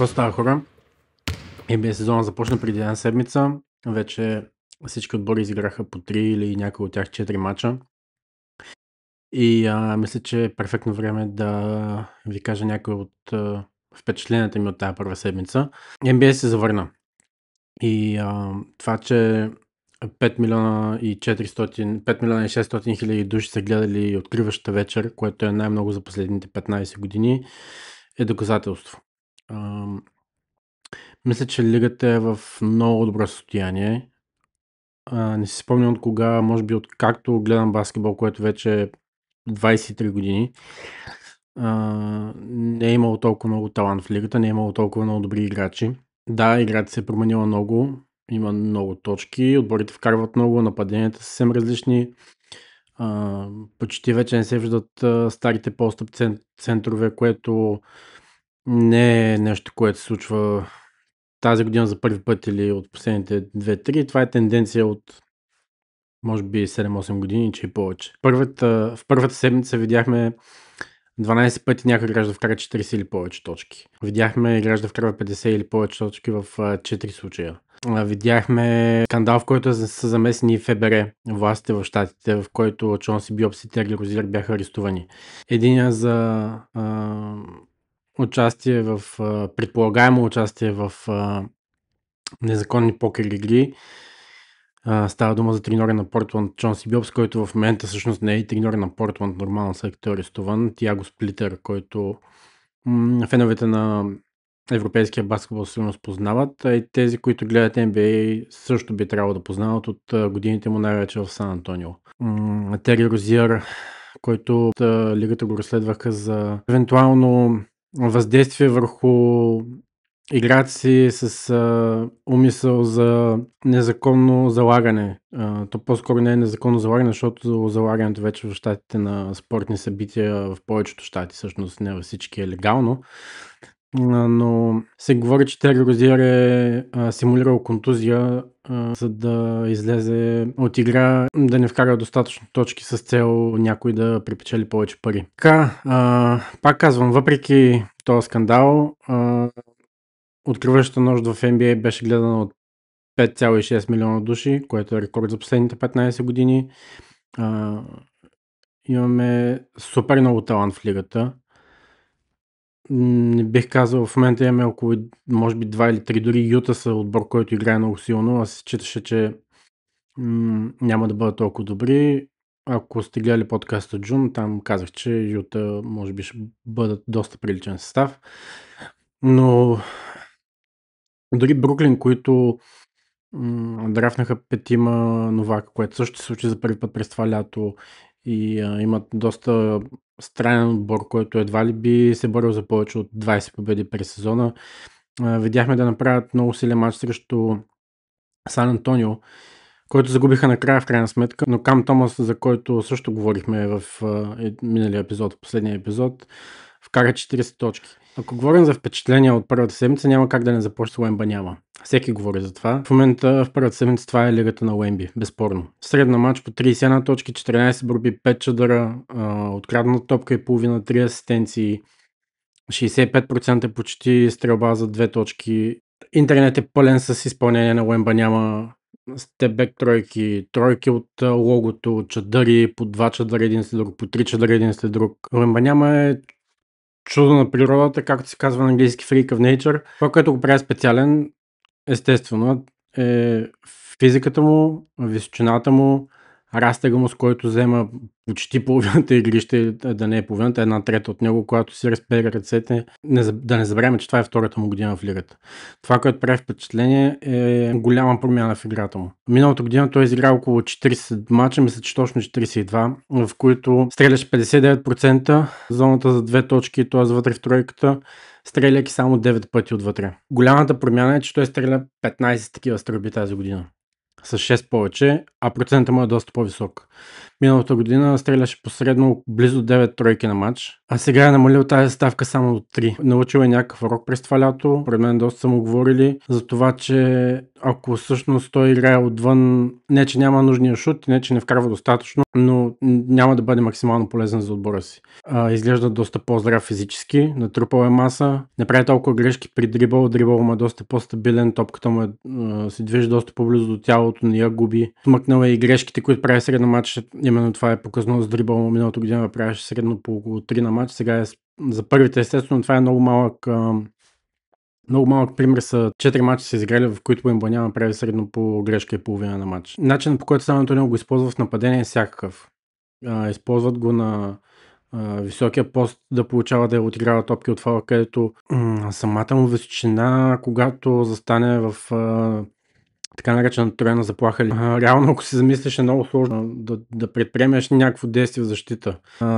Какво става, хора? NBA сезона започна преди една седмица. Вече всички отбори изиграха по 3 или някои от тях 4 мача. И мисля, че е перфектно време да ви кажа някои от впечатленията ми от тази първа седмица. NBA се завърна. И това, че 5 милиона и 600 хиляди души са гледали откриващата вечер, което е най-много за последните 15 години, е доказателство. Мисля, че лигата е в много добро състояние. Не си спомням от кога, може би откакто гледам баскетбол, което вече е 23 години. Не е имало толкова много талант в лигата, не е имало толкова много добри играчи. Да, играта се е променила много, има много точки, отборите вкарват много, нападенията са съвсем различни. Почти вече не се виждат старите пост-ъп центрове, което не е нещо, което се случва тази година за първи път или от последните 2-3. Това е тенденция от може би 7-8 години, че и повече. В първата седмица видяхме 12 пъти някой играч да вкара 40 или повече точки. Видяхме играч да вкара 50 или повече точки в 4 случая. Видяхме скандал, в който са замесени ФБР, властите в щатите, в който Чонси Бьопс и Терли Розиер бяха арестувани. Единия за участие в предполагаемо участие в незаконни покер игри. Става дума за треньора на Портланд Чонси Бьопс, който в момента всъщност не е и треньор на Портланд, нормално след като е арестуван. Тиаго Сплитър, който феновете на европейския баскетбол сигурно познават, и тези, които гледат NBA, също би трябвало да познават от годините му най-вече в Сан Антонио. Тери Розиер, който от лигата го разследваха за евентуално въздействие върху играци с умисъл за незаконно залагане. То по-скоро не е незаконно залагане, защото залагането вече в щатите на спортни събития в повечето щати, всъщност не във всички, е легално. Но се говори, че Тери Розиер е симулирал контузия, за да излезе от игра, да не вкара достатъчно точки с цел някой да припечели повече пари. Така, пак казвам, въпреки този скандал, откриващата нощ в NBA беше гледана от 5,6 милиона души, което е рекорд за последните 15 години. Имаме супер много талант в лигата. Не бих казал, в момента имаме около, може би 2 или 3, дори Юта са отбор, който играе много силно. Аз считаше, че няма да бъдат толкова добри. Ако сте гледали подкаста Джун, там казах, че Юта може би ще бъдат доста приличен състав. Но дори Бруклин, които драфнаха 5 новака, което също се случи за първи път през това лято, и имат доста странен отбор, който едва ли би се борил за повече от 20 победи през сезона. Видяхме да направят много силен матч срещу Сан Антонио, който загубиха накрая в крайна сметка, но Кам Томас, за който също говорихме в миналия епизод, последния епизод, вкара 40 точки. Ако говорим за впечатления от първата седмица, няма как да не започне с Уембаняма. Всеки говори за това. В момента в първата седмица това е лигата на Уемби, безспорно. Средна матч по 31 точки, 14 борби, 5 чадъра, открадна топка и половина, 3 асистенции, 65% почти стрелба за 2 точки. Интернет е пълен с изпълнение на Уембаняма. Степбек тройки от логото, чадъри, по 2 чадъра един след друг, по 3 чадъра един след друг. Уембаняма е чудо на природата, както се казва на английски freak of nature. Това, което го прави специален, естествено, е физиката му, височината му, растега му, с който взема почти половината игрище, да не е половината, 1/3 от него, когато си разпери ръцете. Да не забравяме, че това е втората му година в лигата. Това, което прави впечатление, е голяма промяна в играта му. Миналата година той изигра около 40 мача, мисля, че точно 42, в които стреляше 59%, зоната за 2 точки, т.е. вътре в тройката, стреляйки само 9 пъти отвътре. Голямата промяна е, че той стреля 15 такива стрелби тази година. с 6 повече, а процентът му е доста по-висок. Миналата година стреляше посредно близо 9 тройки на матч, а сега е намалил тази ставка само до 3. Научил е някакъв урок през това лято. Пред мен доста са му говорили за това, че ако всъщност той играе отвън, не че няма нужния шут, не че не вкарва достатъчно, но няма да бъде максимално полезен за отбора си. Изглежда доста по-здрав физически, натрупал е маса, не прави толкова грешки при дрибъл му е доста по-стабилен, топката му се движи доста по-близо до тялото, не я губи. Смъкнал е и грешките, които прави средно матч, именно това е показано с дрибъл му. Миналата година правеше средно по около 3 на матч, сега за първите естествено това е много малък пример са 4 мача са изиграли, в които Уембаняма прави средно по грешка и половина на матч. Начинът, по който Сан Антонио го използва в нападение е всякакъв. Използват го на високия пост да получава да отиграва топки от фала, където самата му височина, когато застане в така наречена тройна заплаха. Реално, ако си замислиш, е много сложно да предприемеш някакво действие в защита.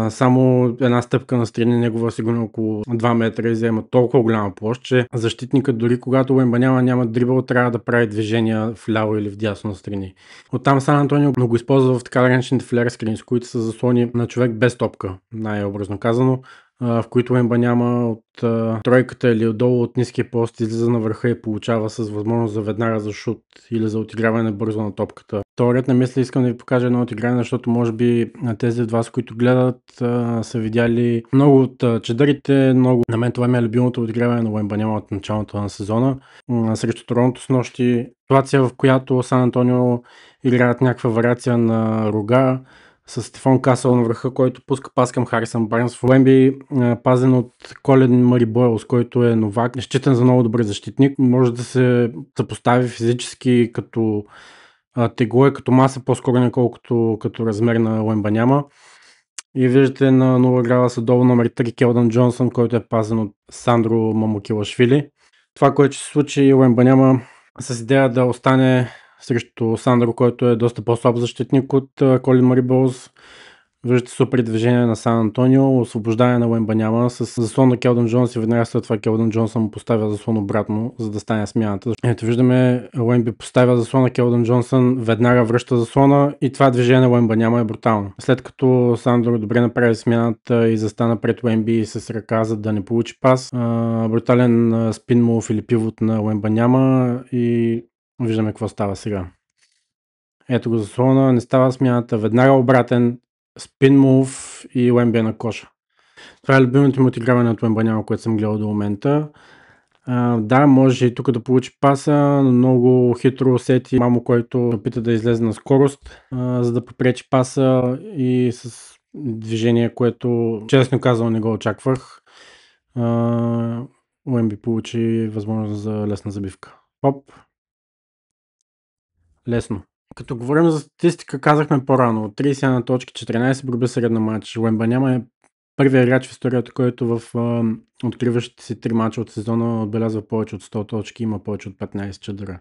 Само една стъпка настрани, негова сигурно около 2 метра и взема толкова голяма площ, че защитникът дори когато Уембаняма няма дрибъл, трябва да прави движения вляво или вдясно настрани. Оттам Сан Антонио го използва в така наречените флер скринс, които са заслони на човек без топка, най-образно казано, в които Уембаняма от тройката или отдолу от ниския пост излиза на върха и получава с възможност за веднага за шут или за отиграване бързо на топката. Вторият на мисля искам да ви покажа едно отиграване, защото може би тези от вас, които гледат, са видяли много от чедърите. На мен това ми е любимото отиграване на Уембаняма от началото на сезона. Срещу Торонто с нощи. Ситуация, в която Сан Антонио играят някаква вариация на рога с Стефон Касъл на върха, който пуска пас към Харисън Барнс. В Уемби пазен от Колин Мари Бойлс, който е новак, считан за много добър защитник. Може да се съпостави физически като тегло и като маса, по-скоро неколкото като размер на Уембаняма. И виждате на 0 градуса долу номер 3 Келдън Джонсън, който е пазен от Сандро Мамокилашвили. Това, което ще се случи, Уембаняма с идея да остане срещу Сандро, който е доста по-слаб защитник от Колин Мари Бойлс. Виждате супер движение на Сан Антонио, освобождаване на Уембаняма с заслон на Келдън Джонс и веднага след това Келдън Джонсън му поставя заслон обратно, за да стане смяната. Ето виждаме, Уемби поставя заслона, Келдън Джонсън веднага връща заслона и това движение на Уембаняма е брутално. След като Сандро добре направи смяната и застана пред Уемби с ръка, за да не получи пас, брутален спин мув или пивот на Уембаняма и виждаме какво става сега. Ето го заслона, не става смяната, веднага обратен, спин мув и Уемби е на коша. Това е любимото ми отиграване от Уембаняма, което съм гледал до момента. Да, може и тук да получи паса, но много хитро усети мамо, който опита да излезе на скорост, за да попречи паса и с движение, което честно казано не го очаквах. Уемби получи възможност за лесна забивка. Поп. Лесно. Като говорим за статистика, казахме по-рано. 31 точки, 14 борби средна матч. Уембаняма е първият играч в историята, който в откриващите си 3 мача от сезона отбелязва повече от 100 точки, има повече от 15 чадъра.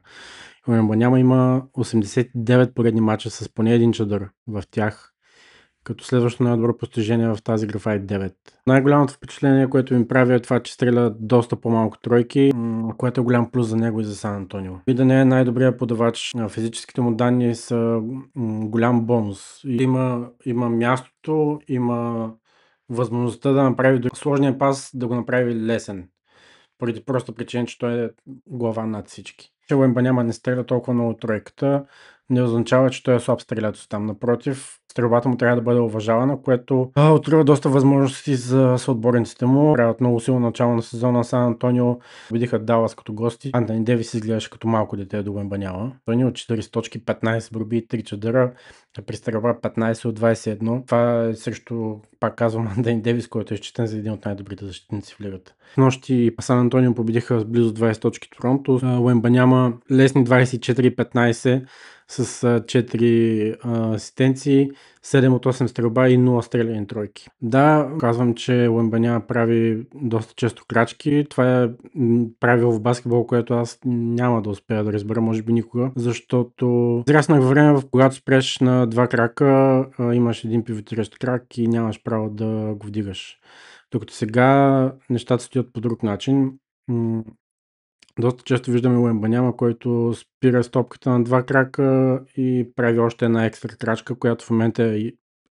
Уембаняма има 89 поредни мача с поне един чадър в тях, като следващото най-добро постижение в тази графа е 9. Най-голямото впечатление, което ми прави е това, че стреля доста по-малко тройки, което е голям плюс за него и за Сан Антонио. И да не е най-добрият подавач, физическите му данни са голям бонус. Има мястото, има възможността да направи сложния пас, да го направи лесен. Поради просто причина, че той е глава над всички. Че Уембаняма не стреля толкова много тройката, не означава, че той е слаб стрелец там. Напротив, стрелбата му трябва да бъде уважавана, което открива доста възможности за съотборниците му. Правят много силно начало на сезона. Сан Антонио победиха Далас като гости. Антони Девис изглеждаше като малко дете до Уембаняма. Антонио от 40 точки, 15 борби и 3 чадъра. При стрелба 15 от 21. Това е срещу, пак казвам, Антони Девис, който е считан за един от най-добрите защитници в лигата. Нощи Сан Антонио победиха с близо 20 точки Торонто. Уембаняма лесни 24-15 с 4 асистенции, 7 от 8 стрелба и 0 стреляни тройки. Да, казвам, че Уембаняма прави доста често крачки. Това е правило в баскетбол, което аз няма да успея да разбера, може би никога, защото израснах във време, в когато спреш на 2 крака, имаш един пивотиращ крак и нямаш право да го вдигаш. Докато сега нещата стоят по друг начин. Доста често виждаме Уембаняма, който спира с топката на 2 крака и прави още една екстра крачка, която в момента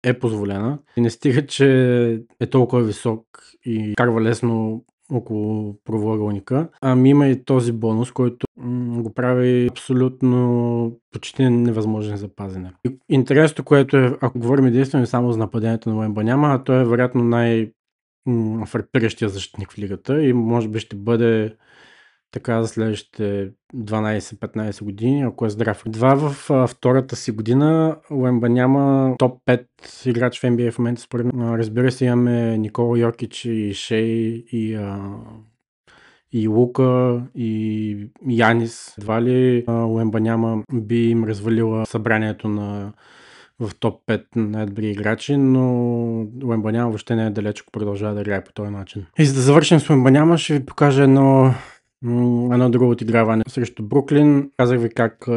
е позволена. И не стига, че е толкова висок и карва лесно около правоъгълника, ами има и този бонус, който го прави абсолютно почти невъзможен за пазене. Интересното, което е, ако говорим единствено и само за нападението на Уембаняма, той е вероятно фрапиращия защитник в лигата и може би ще бъде така за следващите 12-15 години, ако е здрав. Едва в втората си година Уембаняма топ 5 играч в NBA в момента според мен. Разбира се, имаме Никола Йокич и Шей и Лука и Янис. Едва ли Уембаняма би им развалила събранието в топ 5 най-добри играчи, но Уембаняма въобще не е далеч, ако продължава да играе по този начин. И за да завършим с Уембаняма, ще ви покажа едно друго отиграване срещу Бруклин. Казах ви как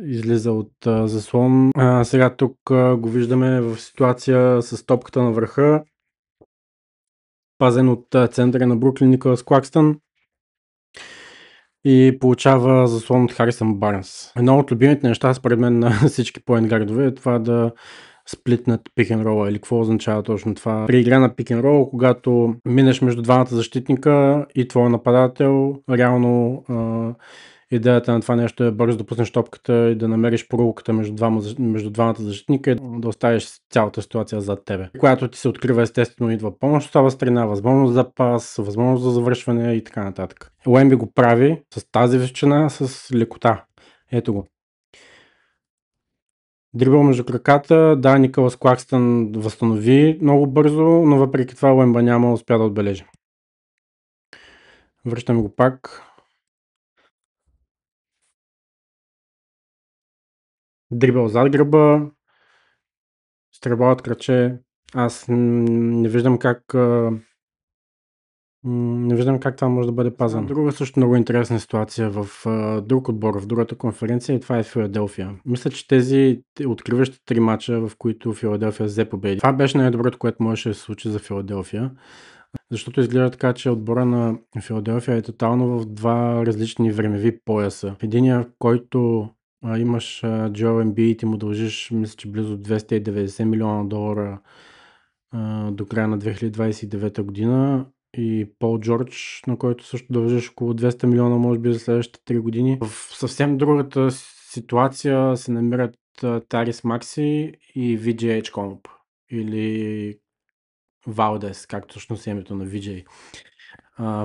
излиза от заслон. Сега тук го виждаме в ситуация с топката на върха, пазен от центъра на Бруклин Николас Клакстън и получава заслон от Харисън Барнс. Едно от любимите неща, според мен, на всички поинт гардове е това да сплитнат пик н рола. Или какво означава точно това? При игра на пик н рола, когато минеш между двамата защитника и твой нападател, реално идеята на това нещо е бързо да пуснеш топката и да намериш порулката между двамата защитника и да оставиш цялата ситуация зад тебе. Когато ти се открива, естествено идва помощ от това страна, възможност за пас, възможност за завършване и така нататък. Уемби го прави с тази височина, с лекота. Ето го. Дрибъл между краката, да, Николас Клакстън възстанови много бързо, но въпреки това Уемба няма успя да отбележи. Връщам го пак. Дрибъл зад гръба, стрелба от кръче. Аз не виждам как това може да бъде пазено. Друга също много интересна ситуация в друг отбор, в другата конференция и това е Филаделфия. Мисля, че тези откриващи 3 мача, в които Филаделфия взе победи. Това беше най-доброто, което можеше да се случи за Филаделфия. Защото изглежда така, че отбора на Филаделфия е тотално в два различни времеви пояса. В единия, в който имаш Джоел Ембийд и му дължиш, мисля, че близо 290 милиона долара до края на 2029 година и Пол Джордж, на който също дължиш около 200 милиона, може би за следващите 3 години. В съвсем другата ситуация се намират Тарис Макси и VJ Edgecomb или Валдес, както всъщност е името на VJ.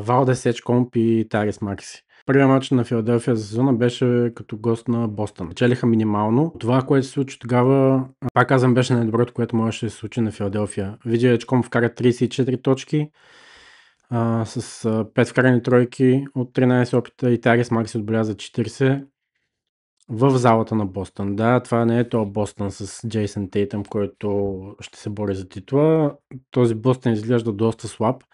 Валдес, Edgecomb и Тарис Макси. Първият мач на Филаделфия за сезона беше като гост на Бостън. Челиха минимално. Това, което се случи тогава, пак казвам, беше най-доброто, което можеше да се случи на Филаделфия. VJ Edgecomb вкара 34 точки с 5 вкарани тройки от 13 опита и Тарис Макси отбеляза 40 в залата на Бостън. Да, това не е този Бостън с Джейсън Тейтъм, който ще се бори за титла. Този Бостън изглежда доста слаб.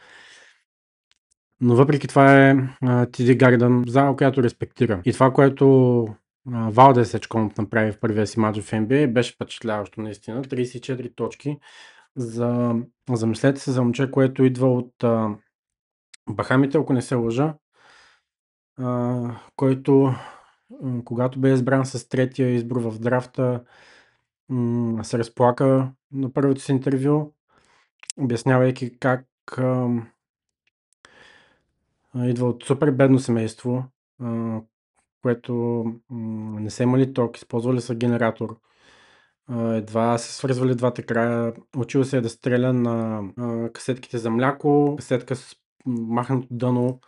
Но въпреки това е TD Garden зала, която респектира. И това, което Валдес Edgecomb направи в първия си матч в NBA, беше впечатляващо наистина. 34 точки. Замислете се за момче, което идва от Бахамите, ако не се лъжа, който когато бе избран с третия избор в драфта, се разплака на първото си интервю, обяснявайки как идва от супер бедно семейство, което не са имали ток, използвали са генератор. Едва се свързвали двата края, учил се да стреля на касетките за мляко, касетка с махнато дъно.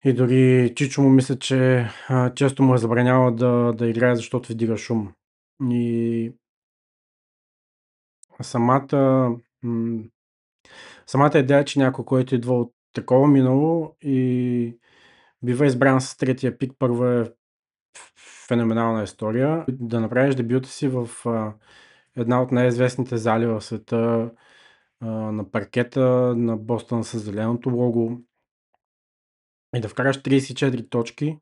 И дори Чичо му мисля, че често му е забранявал да играе, защото вдига шум. И самата идея, че някой, който идва от такова минало и бива избран с третия пик, първо е феноменална история. Да направиш дебюта си в една от най-известните зали в света, на паркета на Бостън с зеленото лого и да вкараш 34 точки,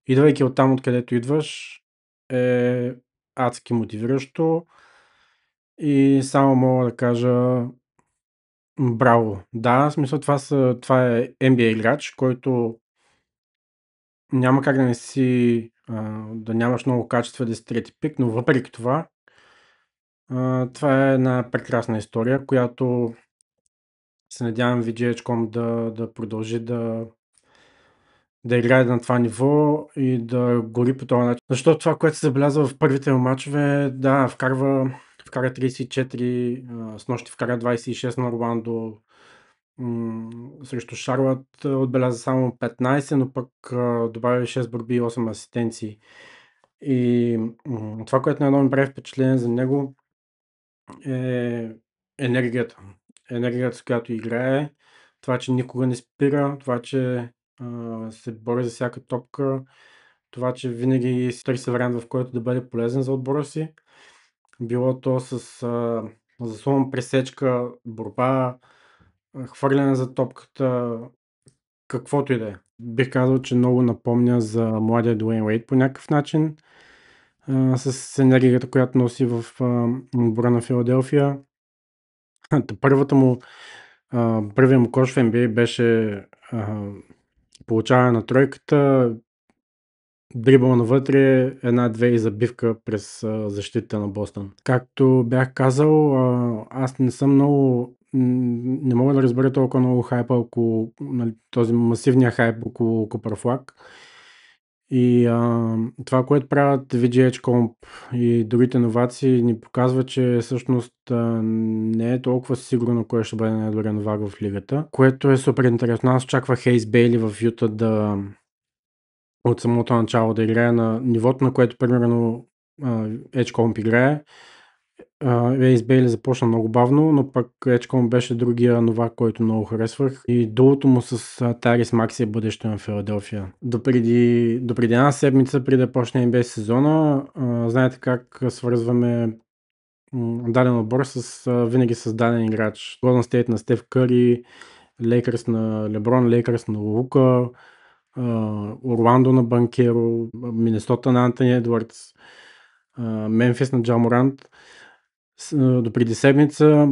идвайки оттам, откъдето идваш, е адски мотивиращо и само мога да кажа браво. Да, в смисъл това е NBA играч, който няма как да нямаш много качество да си трети пик, но въпреки това, това е една прекрасна история, която се надявам VGH.com да продължи да играе на това ниво и да гори по този начин. Защото това, което се забелязва в първите му мачове, да, вкара 34, снощи вкара 26 на Орландо, срещу Шарлот отбеляза само 15, но пък добави 6 борби и 8 асистенции. И това, което най-много ми прави впечатление за него е енергията. Енергията, с която играе, това, че никога не спира, това, че се бори за всяка топка, това, че винаги си търси вариант, в който да бъде полезен за отбора си. Било то с заслон, пресечка, борба, хвърляне за топката, каквото и да е. Бих казал, че много напомня за младия Дуейн Уейд по някакъв начин, с енергията, която носи в отбора на Филаделфия. Първият му кош в NBA беше получаване на тройката, дрибъл навътре, една-две и забивка през защита на Бостън. Както бях казал, аз не съм много. Не мога да разбера толкова много хайпа около този масивния хайп около Cooper Flag. И това, което правят VGH Comp и другите новации, ни показва, че всъщност не е толкова сигурно кой ще бъде най-добре новак в лигата, което е супер интересно. Аз очаквах Хейс Бейли в Юта от самото начало да играе на нивото, на което примерно Edgecomb играе. Хейс Бейли започна много бавно, но пък Edgecomb беше другия новак, който много харесвах. И дулото му с Тарис Макси е бъдеще на Филаделфия. Допреди една седмица, преди да почне NBA сезона, знаете как свързваме даден отбор с винаги с даден играч. Golden State на Стеф Къри, Лейкърс на Леброн, Лейкърс на Лука, Орландо на Банкеро, Минесота на Антони Едвардс, Мемфис на Джа Морант. Допреди седмица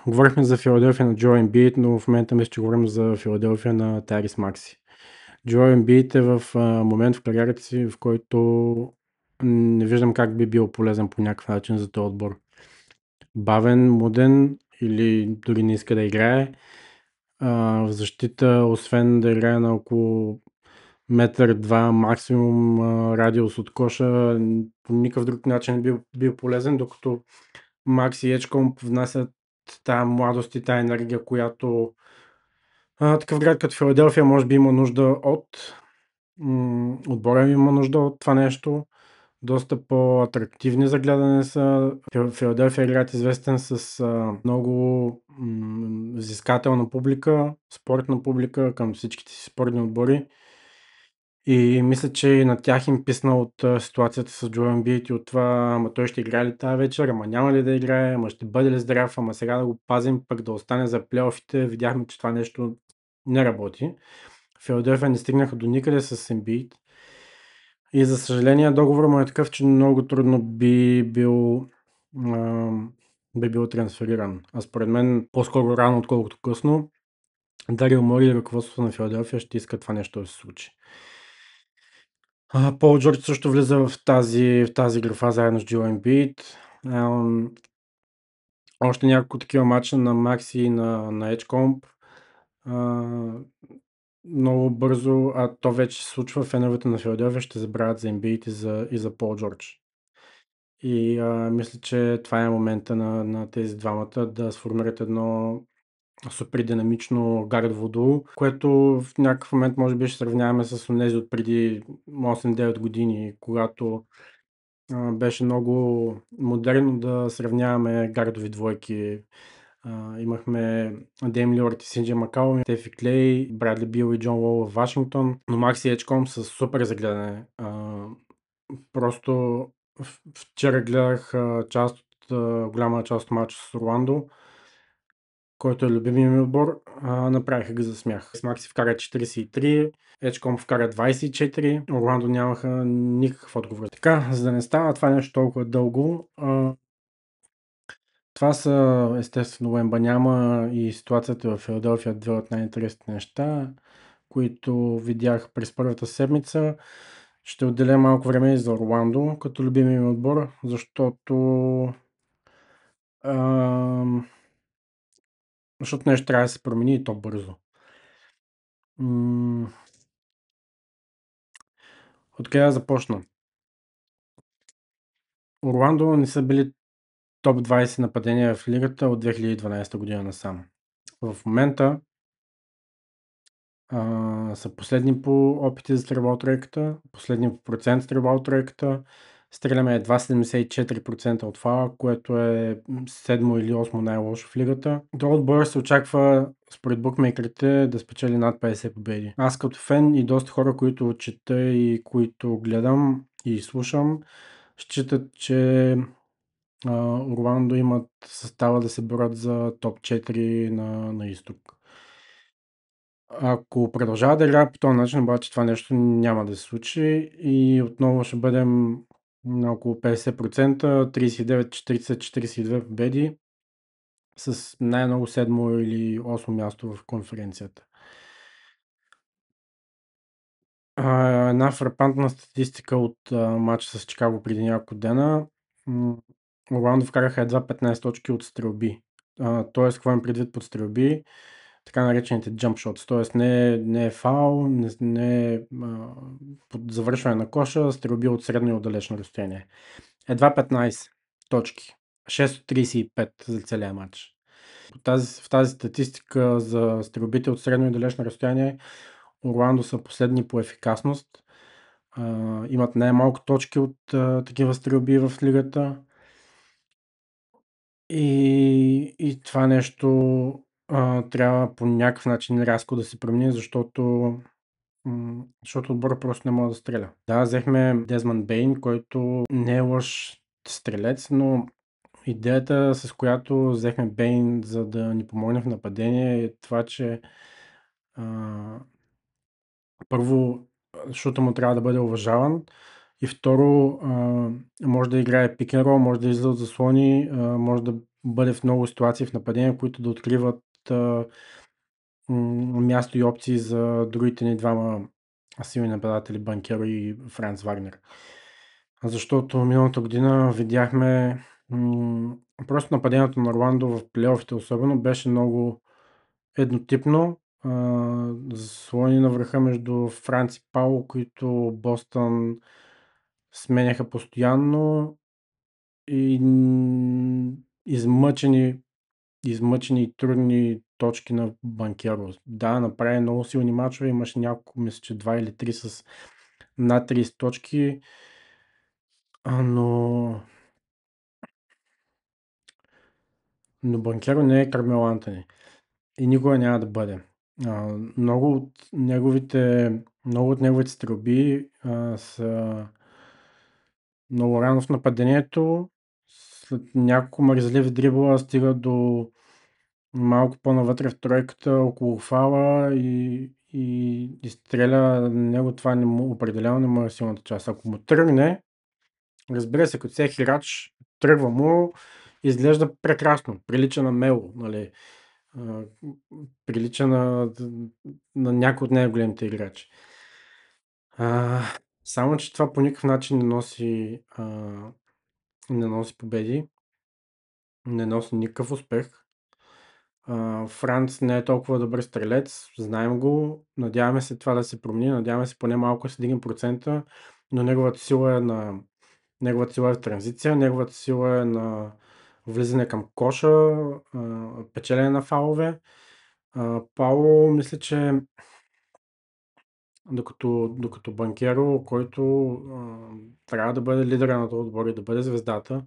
говорихме за Филаделфия на Джоел Ембийд, но в момента мисля, че говорим за Филаделфия на Тарис Макси. Джоел Ембийд е в момент в кариерата си, в който не виждам как би бил полезен по някакъв начин за този отбор. Бавен, муден или дори не иска да играе. В защита, освен да играе на около метър, два максимум радиус от коша, по никакъв друг начин не бил полезен, докато Макс и Ечкомп внасят тая младост и тая енергия, която такъв град като Филаделфия може би има нужда от. Отбора има нужда от това нещо. Доста по-атрактивни за гледане са. Филаделфия е град известен с много взискателна публика, спортна публика към всичките си спортни отбори. И мисля, че и на тях им писна от ситуацията с Джоел Ембийд и от това, ама той ще играе ли тази вечер, ама няма ли да играе, ама ще бъде ли здрав, ама сега да го пазим, пък да остане за плейофите. Видяхме, че това нещо не работи. Филаделфия не стигнаха до никъде с Ембийд. И за съжаление договор му е такъв, че много трудно би бил трансфериран. А според мен по-скоро рано, отколкото късно, Дарил Мори и ръководството на Филаделфия ще иска това нещо да се случи. Пол Джордж също влиза в тази графа заедно с Джоел Ембийд. Още няколко такива мача на Макси и на Edgecomp. Много бързо, а то вече се случва, феновете на Филаделфия ще забравят за Ембийд и за Пол Джордж. И мисля, че това е момента на тези двамата да сформират едно супер динамично гардово дуо, което в някакъв момент може би ще сравняваме с онези от преди 8-9 години, когато беше много модерно да сравняваме гардови двойки. Имахме Дейм Лилърд и Синджи Макалум, Стефи Клей, Брадли Бил и Джон Уол в Вашингтон, но Макси и Ечком са супер за гледане. Просто вчера гледах голяма част от матча с Орландо, който е любимия ми отбор, направиха ги за смях. С Макси вкара 43, Ечком вкара 24, Орландо нямаха никакъв отговор. Така, за да не става това нещо толкова дълго, това са естествено Уембаняма и ситуацията в Филаделфия две от най-интересните неща, които видях през първата седмица. Ще отделя малко време и за Орландо като любимия ми отбор, ам, защото нещо трябва да се промени и то бързо. М, Откъде да започна? Орландо не са били топ 20 нападения в лигата от 2012 година насам. В момента са последни по опити за стрелба от тройката, последни по процент стрелба от тройката. Стреляме едва 74% от фала, което е седмо или осмо най-лошо в лигата. Този отбор се очаква, според букмейкерите, да спечели над 50 победи. Аз като фен и доста хора, които чета и които гледам и слушам, считат, че Орландо имат състава да се борят за топ 4 на изток. Ако продължават да играят по този начин, обаче това нещо няма да се случи и отново ще бъдем на около 50%, 39, 40, 42 победи с най-много седмо или осмо място в конференцията. Една фрапантна статистика от матча с Чикаго преди няколко дена. Орландо вкараха едва 15 точки от стрелби. Тоест, какво им предвид под стрелби? Така наречените jump shots, т.е. не е фаул, не е под завършване на коша, стрелби от средно и от далечно разстояние. Едва 15 точки. 6 от 35 за целия матч. В тази статистика за стрелбите от средно и далечно разстояние Орландо са последни по ефикасност. Имат най-малко точки от такива стрелби в лигата. И това нещо трябва по някакъв начин рязко да се промени, защото отборът просто не може да стреля. Да, взехме Дезмонд Бейн, който не е лош стрелец, но идеята, с която взехме Бейн, за да ни помогне в нападение, е това, че първо, защото му трябва да бъде уважаван, и второ, може да играе пик н рол, може да излиза от заслони, може да бъде в много ситуации в нападение, които да откриват място и опции за другите ни двама силни нападатели, Банкеро и Франц Вагнер. Защото миналата година видяхме просто нападението на Орландо в плейофите особено беше много еднотипно. Заслони на връха между Франц и Пауло, които Бостън сменяха постоянно и измъчени и трудни точки на Банкеро. Да, направи много силни мачове, имаше няколко, мисля, че 2 или 3 с над 30 точки, но Банкеро не е Кармел Антони и никога няма да бъде. Много от неговите стрелби са много рано в нападението, след няколко мързливи дрибла стига до малко по-навътре в тройката, около фала и стреля. Него това определено не му е силната част. Ако му тръгне, разбира се, като всеки играч, тръгва му, изглежда прекрасно, прилича на Мело, нали? Прилича на някой от най-големите играчи. Само че това по никакъв начин не носи победи, не носи никакъв успех. Франц не е толкова добър стрелец, знаем го, надяваме се това да се промени, надяваме се поне малко да се дигне процента, но неговата сила е в транзиция, неговата сила е на влизане към коша, печелене на фалове. Пауло, мисля, че докато Банкеро, който трябва да бъде лидера на този отбор и да бъде звездата,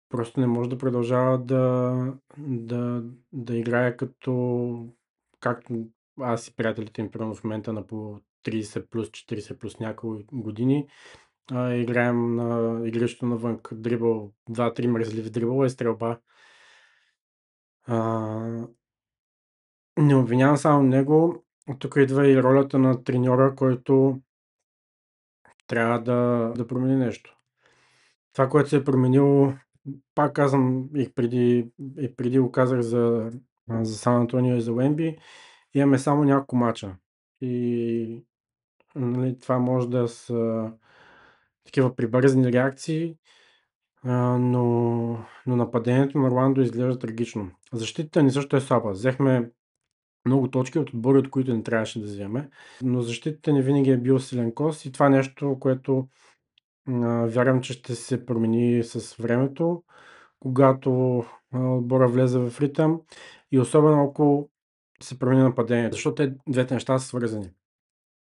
просто не може да продължава да играе както аз и приятелите им примерно в момента на по 30 плюс, 40 плюс няколко години. Играем на игрището навън, дрибъл, 2-3 мръзливи дрибъла и стрелба. Не обвинявам само него. Тук идва и ролята на треньора, който трябва да промени нещо. Това, което се е променило, пак казвам, преди го казах за Сан Антонио и за Уемби, имаме само няколко мача. и нали, това може да са такива прибързани реакции, но нападението на Орландо изглежда трагично. Защитата ни също е слаба. Взехме много точки от отбори, от които не трябваше да вземе, но защитата не винаги е бил силен кос и това е нещо, което вярвам, че ще се промени с времето, когато отбора влезе в ритъм и особено ако се промени нападението, защото те двете неща са свързани.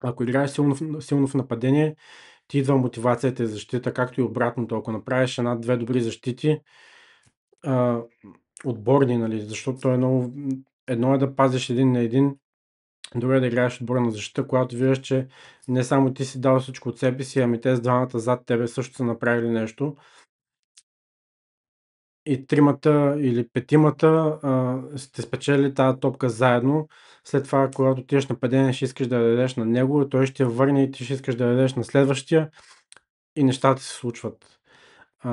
Ако играеш силно в нападение, ти идва мотивацията и защита, както и обратното. Ако направиш една-две добри защити, а, отборни, нали, защото едно е да пазиш един на един, друго е да играеш отборна защита, когато виждаш, че не само ти си дал всичко от себе си, ами те с двамата зад тебе също са направили нещо. И тримата или петимата сте спечели тази топка заедно. След това, когато отидеш на нападение, ще искаш да я дадеш на него, той ще я върне и ти ще искаш да я дадеш на следващия и нещата се случват. А,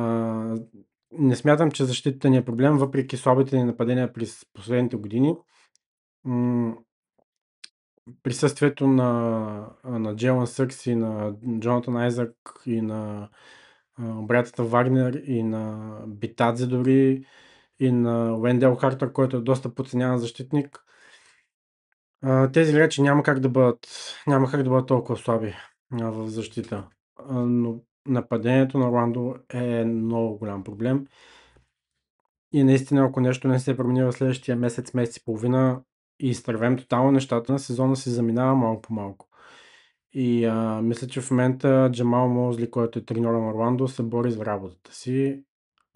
не смятам, че защитата ни е проблем, въпреки слабите ни нападения през последните години. Присъствието на Джелън Съркс и на Джонатан Айзак и на братята Вагнер и на Битадзе дори и на Уендел Хартър, който е доста подценяван защитник. Тези играчи няма как да бъдат толкова слаби в защита. Но нападението на Орландо е много голям проблем. И наистина, ако нещо не се промени в следващия месец, месец и половина и изтървем тотално нещата, на сезона се заминава малко по малко. И мисля, че в момента Джамал Мозли, който е треньор на Орландо, се бори за работата си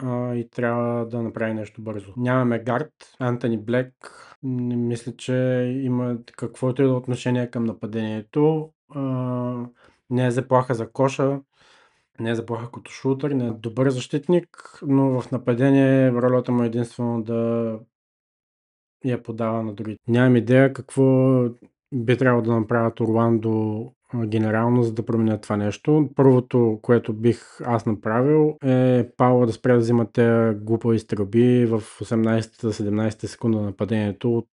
и трябва да направи нещо бързо. Нямаме гард, Антони Блек, не мисля, че има каквото и да отношение към нападението. Не е заплаха за коша, не е заплаха като шутър, не е добър защитник, но в нападение ролята му е единствено да я подава на другите. Нямам идея какво би трябвало да направят Орландо генерално, за да променят това нещо. Първото, което бих аз направил е Пауър да спре да взима тези глупави стрелби в 18-17 секунда на нападението от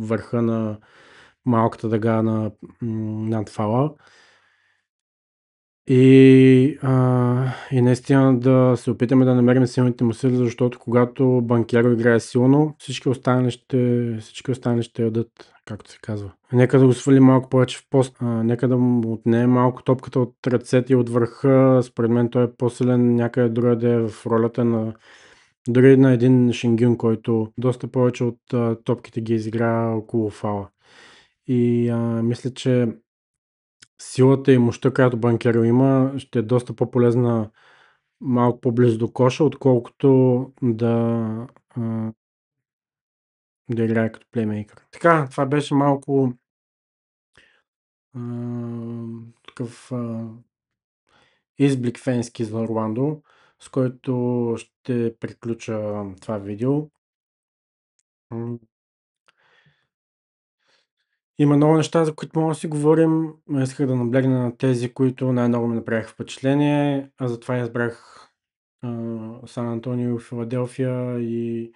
върха на малката дъга над фала. И наистина да се опитаме да намерим силните му сили, защото когато Банкеро играе силно, всички останали ще ядат, както се казва. Нека да го свали малко повече в пост, нека да му отнеме малко топката от ръцете и от върха. Според мен той е по-силен някъде другаде в ролята на дори на един Шингюн, който доста повече от топките ги изигра около фала. И мисля, че силата и мощта, която Банкеро има, ще е доста по-полезна малко по-близо до коша, отколкото да играе като плеймейкър. Така, това беше малко такъв изблик фенски за Орландо, с който ще приключа това видео. Има много неща, за които мога да си говорим. Исках да наблегна на тези, които най-много ми направиха впечатление, а затова избрах Сан Антонио, Филаделфия и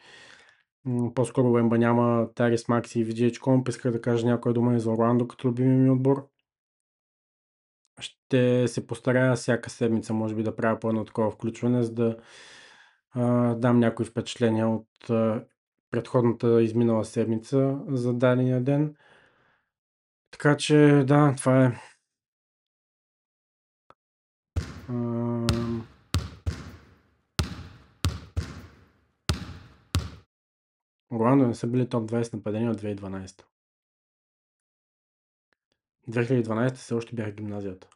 по-скоро Уемба няма Тарис Макси и VGH Comp. Исках да кажа някоя дума и за Орландо като любими ми отбор. Ще се постарая всяка седмица, може би, да правя по едно такова включване, за да дам някои впечатления от предходната изминала седмица за дадения ден. Така че, да, това е. Орландо не са били топ 20 нападения от 2012. 2012 все още бях в гимназията.